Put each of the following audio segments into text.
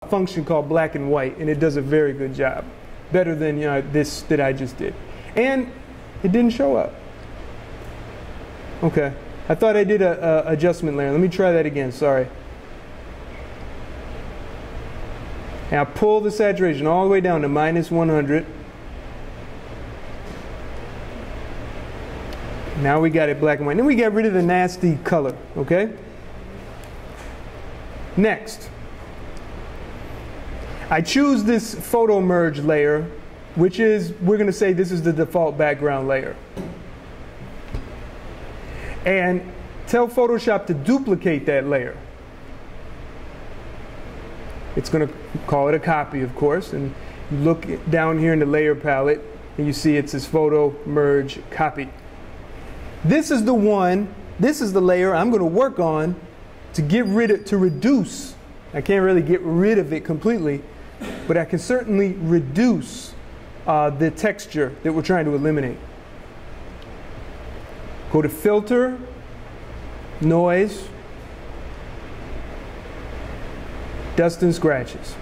function called black and white, and it does a very good job. Better than this that I just did. And it didn't show up. Okay. I thought I did a adjustment layer. Let me try that again. Sorry. And I pull the saturation all the way down to -100. Now we got it black and white. Then we got rid of the nasty color, okay? Next, I choose this photo merge layer, which is, we're going to say this is the default background layer. And tell Photoshop to duplicate that layer. It's going to call it a copy, of course, and you look down here in the layer palette, and you see it says photo merge copy. This is the one, this is the layer I'm going to work on to get rid of, to reduce. I can't really get rid of it completely, but I can certainly reduce the texture that we're trying to eliminate. Go to Filter, Noise, Dust and Scratches.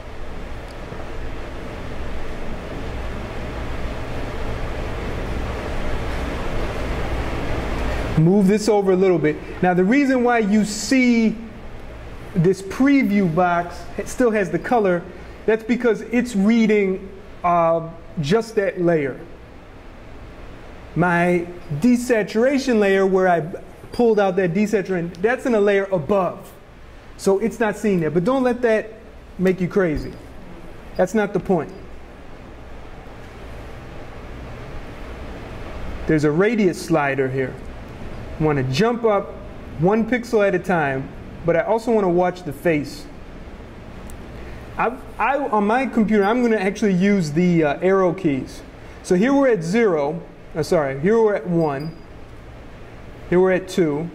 Move this over a little bit. Now the reason why you see this preview box still has the color, that's because it's reading just that layer. My desaturation layer, where I pulled out that desaturation, that's in a layer above. So it's not seeing that. But don't let that make you crazy. That's not the point. There's a radius slider here. I want to jump up 1 pixel at a time, but I also want to watch the face. On my computer, I'm going to actually use the arrow keys. So here we're at 0. Sorry, here we're at 1. Here we're at 2.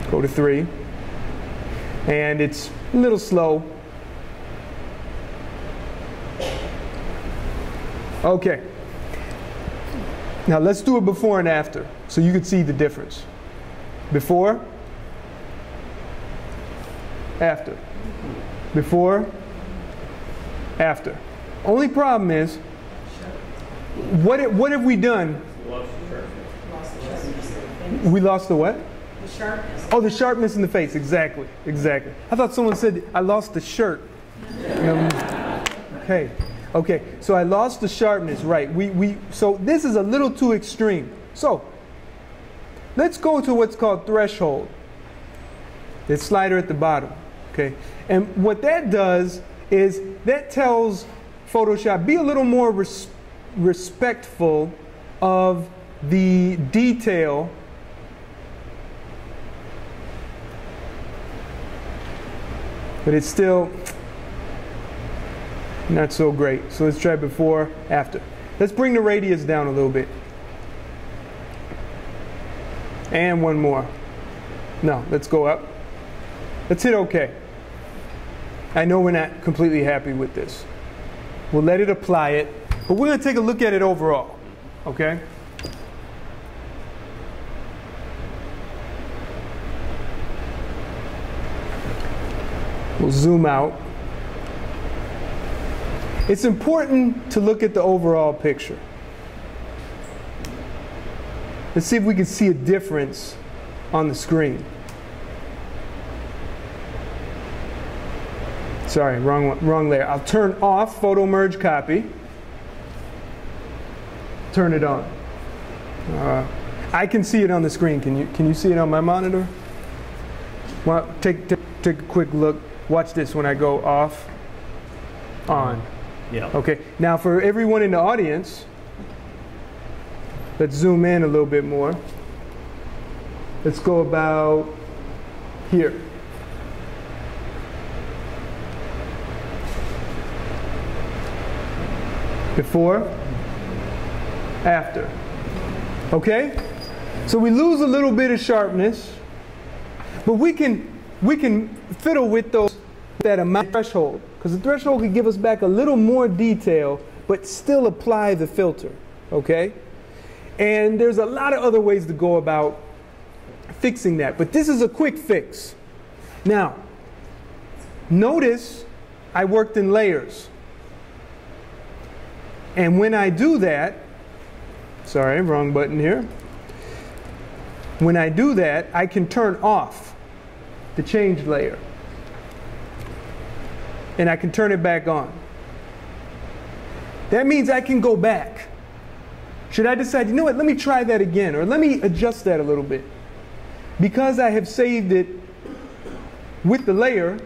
Go to 3. And it's a little slow. Okay. Now let's do it before and after, so you can see the difference. Before, after. Before, after. Only problem is, what have we done? We lost the what? The sharpness. Oh, the sharpness in the face. Exactly. Exactly. I thought someone said I lost the shirt. Okay. Okay. So I lost the sharpness. Right. So this is a little too extreme. So let's go to what's called threshold. The slider at the bottom. Okay. And what that does is that tells Photoshop, be a little more respectful of the detail but it's still not so great. So let's try before, after. Let's bring the radius down a little bit. And one more. No, let's go up. Let's hit OK. I know we're not completely happy with this. We'll let it apply it, but we're going to take a look at it overall. Okay? We'll zoom out. It's important to look at the overall picture. Let's see if we can see a difference on the screen. Sorry, wrong layer. I'll turn off photo merge copy. Turn it on. I can see it on the screen. Can you see it on my monitor? Well, take a quick look. Watch this when I go off, on. Yeah. Okay. Now for everyone in the audience, let's zoom in a little bit more. Let's go about here. Before, after. Okay? So we lose a little bit of sharpness, but we can fiddle with that amount threshold, because the threshold can give us back a little more detail but still apply the filter. Okay? And there's a lot of other ways to go about fixing that. But this is a quick fix. Now, notice I worked in layers. And when I do that, sorry, wrong button here. When I do that, I can turn off the change layer. And I can turn it back on. That means I can go back. Should I decide, you know what, let me try that again, or let me adjust that a little bit. Because I have saved it with the layer,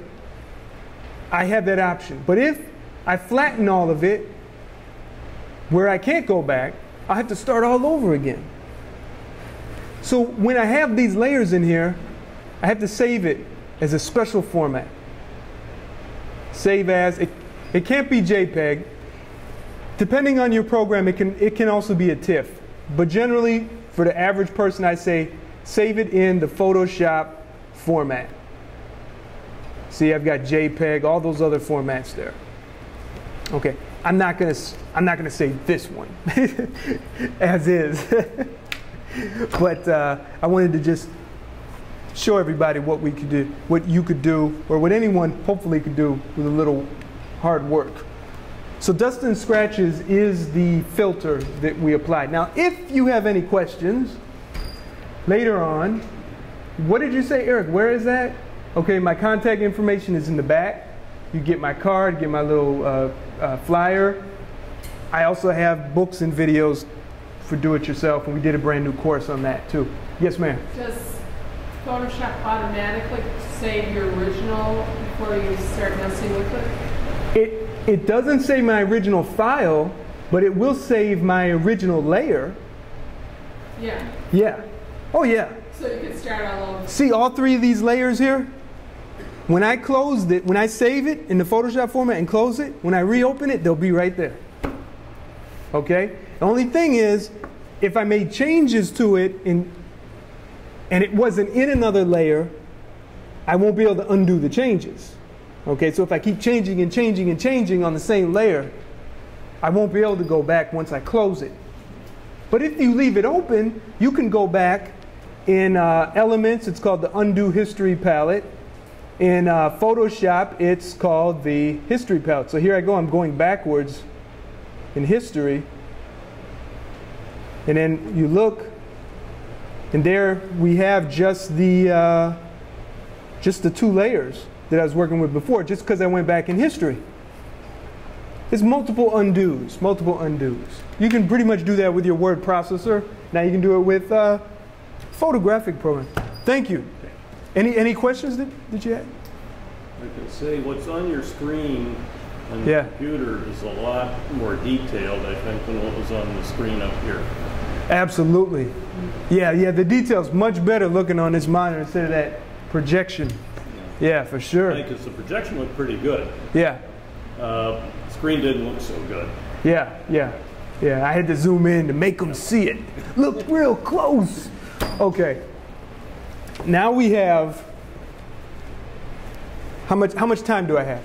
I have that option. But if I flatten all of it, where I can't go back, I have to start all over again. So when I have these layers in here, I have to save it as a special format. Save as, it can't be JPEG. Depending on your program, it can also be a TIFF. But generally, for the average person, I say save it in the Photoshop format. See, I've got JPEG, all those other formats there. Okay, I'm not gonna save this one as is. But I wanted to just show everybody what we could do, what you could do, or what anyone hopefully could do with a little hard work. So dust and scratches is the filter that we applied. Now, if you have any questions later on, what did you say, Eric? Where is that? Okay, my contact information is in the back. You get my card, get my little flyer. I also have books and videos for do-it-yourself, and we did a brand new course on that too. Yes, ma'am? Does Photoshop automatically save your original before you start messing with it? It doesn't save my original file, but it will save my original layer. Yeah. Yeah. Oh, yeah. So you can start all over. See all three of these layers here? When I closed it, when I save it in the Photoshop format and close it, when I reopen it, they'll be right there. Okay? The only thing is, if I made changes to it and it wasn't in another layer, I won't be able to undo the changes. Okay, so if I keep changing and changing and changing on the same layer, I won't be able to go back once I close it. But if you leave it open, you can go back in Elements. It's called the Undo History Palette. In Photoshop, it's called the History Palette. So here I go. I'm going backwards in History. And then you look, and there we have just the two layers that I was working with before, just because I went back in History. It's multiple undos, multiple undos. You can pretty much do that with your word processor. Now you can do it with photographic program. Thank you. Any questions that you had? I can say what's on your screen on the computer is a lot more detailed, I think, than what was on the screen up here. Absolutely. Yeah, the detail's much better looking on this monitor instead of that projection. Yeah, for sure. Because the projection looked pretty good. Yeah. Screen didn't look so good. Yeah. I had to zoom in to make them see it. Looked real close. Okay. Now we have. How much time do I have?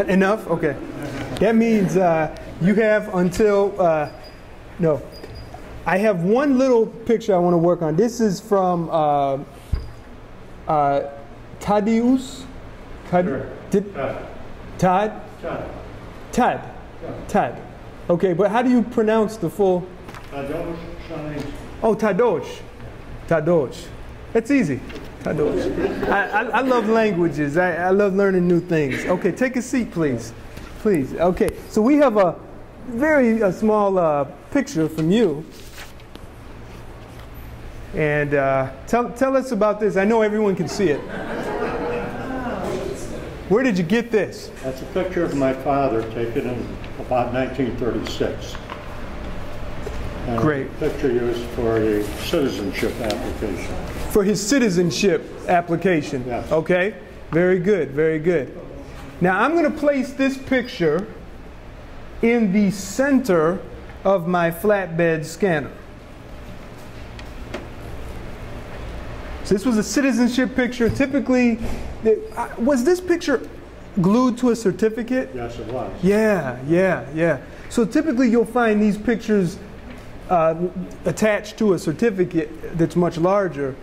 Enough? Okay. That means you have until. No. I have one little picture I want to work on. This is from Tadeusz. Tad. Okay, but how do you pronounce the full? Tadeusz. Oh, Tadeusz. That's easy. Tadeusz. I love languages. I love learning new things. Okay, take a seat, please. Please. Okay, so we have a very small picture from you. And tell us about this. I know everyone can see it. Where did you get this? That's a picture of my father taken in about 1936. And Great. The picture used for a citizenship application. For his citizenship application. Yes. Okay. Very good. Very good. Now I'm going to place this picture in the center of my flatbed scanner. So this was a citizenship picture. Typically, was this picture glued to a certificate? Yes, it was. Yeah. So typically you'll find these pictures attached to a certificate that's much larger.